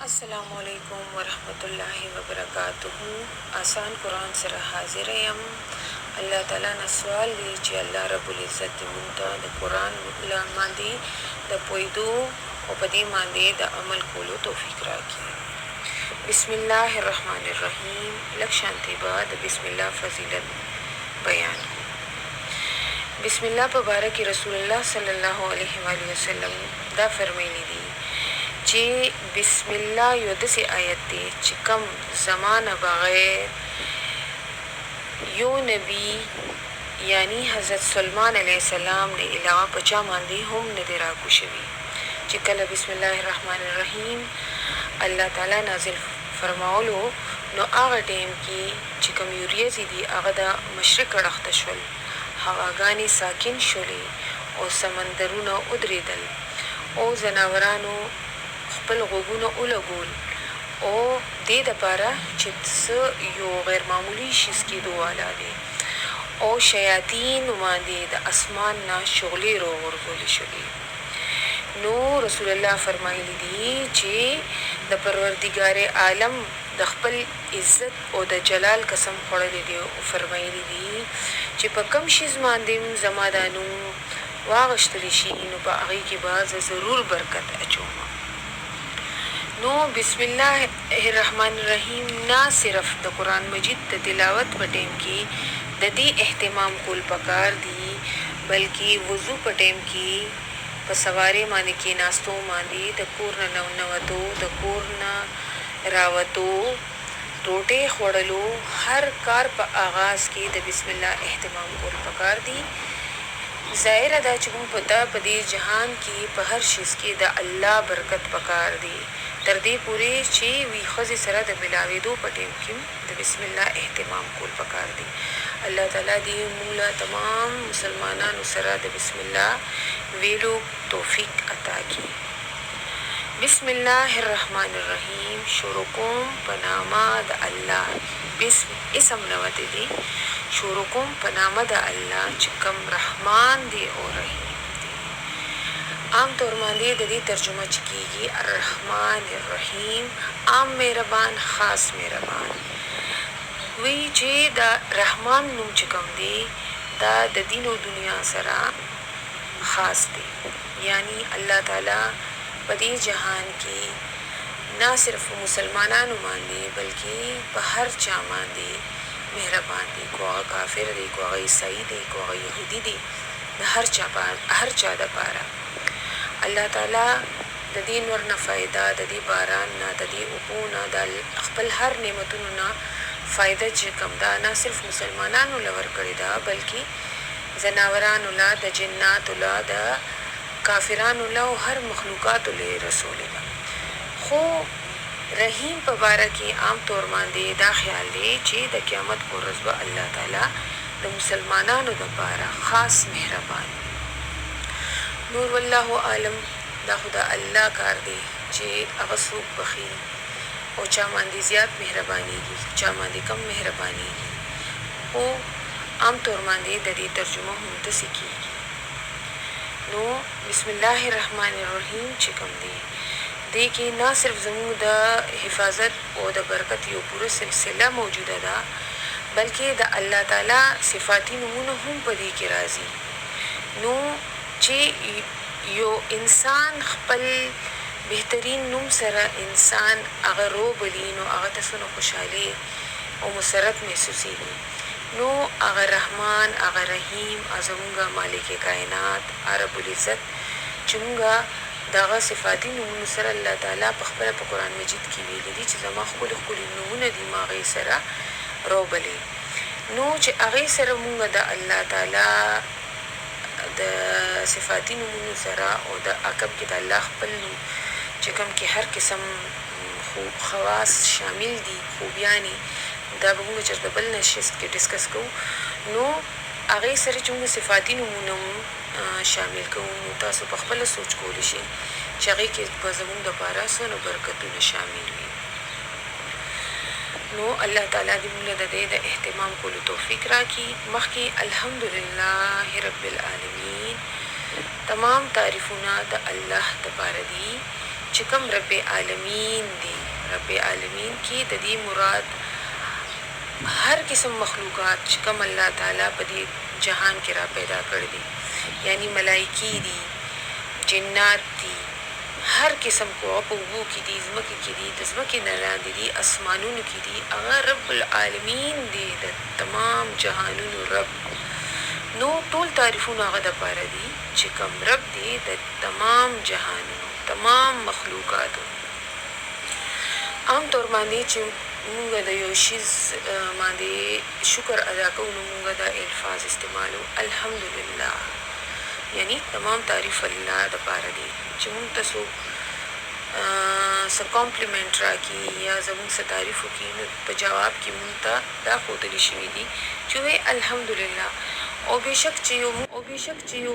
अस्सलामुअलैकुम वरहमतुल्लाहि वबरकातुहू। आसान कुरान सरे हाजिर यम। अल्लाह ताला न सवाल دی چې الله رب العزت مونږ ته د قران باندې د پویدو او په دې باندې د عمل کولو توفیق راکړي. بسم الله الرحمن الرحیم. لکشانتی بعد بسم الله فضیلت بیان. بسم الله مبارک رسول الله صلی الله علیه و آله وسلم دا فرمایلی دي چې بسم الله یو داسې آیت دی چې کوم زمانه بغیر یو نبی یعنی حضرت سلمان علیه السلام نه علاوه په چا باندې هم نه دی راکو شوي چې کله بسم الله الرحمن الرحیم الله تعالی نازل فرماولو نو هغه ټیم کې چې کوم یوریزي دي هغه د مشرق اړخته شول، هواګانې ساکن شولې او سمندرونه ودرېدل او زناورانو خپل غوږونه ولګول او دې دپاره چې څه یو غیر معمولي شیز کېدو والا دی او شیاطین باندې د اسمان نه شغلې راوغورځولې شوې. نو رسول الله فرمایلی دي چې د پروردګار عالم د خپل عزت او د جلال قسم خوړلی دی او فرمایلی دي چې په کم شیز باندې زما دا نوم واغشتلی شي نو په هغې کې به زه ضرور برکت اچوم. نو بسم الله الرحمن الرحیم نه صرف د قرآن مجید د تلاوت په ټیم کې د دې اهتمام کول پکار دي بلکې وضو په ټیم کې په سوارې باندې کېناستو باندې د کور نه ننوتو د کور نه راوتو ټوټې خوړلو هر کار په آغاز کې د بسم الله اهتمام کول پکار دي. ظاهر ده چې موږ په دې جهان کې په هر شیز کې د الله برکت پکار دي تر دې پورې چې وی ښځې سره د ملاوېدو په ټیم کې د بسم الله اهتمام کول پکار دي. الله تعالی دې موږ له تمام مسلمانانو سره د بسم الله ویلو توفیق عطا کړي. بسم الله الرحمن الرحیم. شروع کوم په نامه د الله. بسم اسم نوته دي. شروع کوم په نامه د الله چې کوم رحمان دی او رحیم دی. عام طور باندې د دې ترجمه چې کیږي الرحمن الرحیم، عام مهربان خاص مهربان. وی چې د رحمان نوم چې کوم دی دا د دین او دنیا سره خاص دی، یعنی الله تعالی په دې جهان کې نه صرف مسلمانانو باندې بلکې په هر چا باندې مهربان دی، کو کافر دی، کو عیسائی دی، کو یهودی دی، د هر چا د پاره الله تعالی د دې نور نه فائدہ، د دې باران نه، د دې اوبو نه، د خپل هر نعمتونو نه فائدہ چې کوم دا نه صرف مسلمانانو لور کړی دا بلکې زناورانو لا، د جناتو لا، د کافرانو لا او هر مخلوقاتو له رسول الله. خو رحیم په باره کې عام طور باندې دا خیال دی چې د قیامت په ورځ به الله تعالی د مسلمانانو لپاره خاص مهربان. نور والله عالم، دا خدا الله کار دی چې هغه څوک بخي او چا باندې زیات مهربانيږي، چا باندې کم مهربانيږي. او عام طور باندې د دې ترجمه هم داسې کیږي. نو بسم الله الرحمن الرحیم چې کوم دی دې کې نه صرف زموږ د حفاظت او د برکت یو پوره سلسله موجوده ده بلکې د الله تعالی صفاتی نمونه هم په دې کې راځي. نو چې یو انسان خپل بهترین نوم سره انسان هغه روبلی نو هغه ته څونه خوشحالي او مسرت محسوسېږي. نو هغه رحمان، هغه رحیم، زموږ مالک کائنات رب العزت چې موږ دغه صفاتي نومونو سره الله تعالی په خپله په قرآن مجید کې ویلي دي چې زما ښکلي نومونه دي ما هغې سره روبلې. نو چې هغې سره موږ د الله تعالی د صفاتي نومونو سره او د عقب کې د الله خپل نوم چې کوم کې هر قسم خواص شامل دي، خوبیانې، دا به موږ چېرته بل نشست کې ډسکس کوو. نو هغې سره چې موږ صفاتي نومونه شامل کوو نو تاسو په خپله سوچ کولی شئ چې هغې کې به زموږ دپاره څونه برکتونه شامل وي. نو الله تعالی دې موږ د دې د اهتمام کولو توفیق راکړي. مخکې الحمدلله رب العالمین، تمام تعریفونه د الله دپاره دي چې کوم رب عالمین دی. رب عالمین کې د دې مراد هر قسم مخلوقات چې کوم الله تعالی په دې جهان کې را پیدا کړی دي، یعنی ملائکی دي، جنات دي، هر قسم کو په وو کې دي، زمکه کې دي، د زمکه نه لاندې دي، اسمانونو کې دي، هغه رب العالمین دی، د تمام جهانونو رب. نو ټول تعریفونه هغه د پاره دي چې کوم رب دی د تمام جهانونو، تمام مخلوقاتو. عام طور باندې چې مونږ د یو شیز باندې شکر ادا کوو نو مونږ دا الفاظ استعمالو الحمدلله، یعنی تمام تعریف الله د پاره دی. چې مونږ تاسو څه کمپلیمنٹ راکړي یا زموږ څه تعریف وکړي نو په جواب کې مونږ ته دا ښودلی شوي دي چې وایي الحمدلله. او بېشک چې یو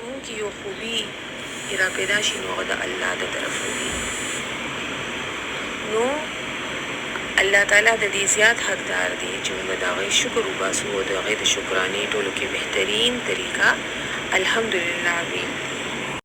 مونږ کې یو خوبي را پیدا شي نو هغه د الله د طرفه وي. نو الله تعالی د دې زیات حقدار دی چې موږ د هغې شکر وباسو او د هغې د شکرانې ټولو کې بهترین طریقه الحمدلله وي.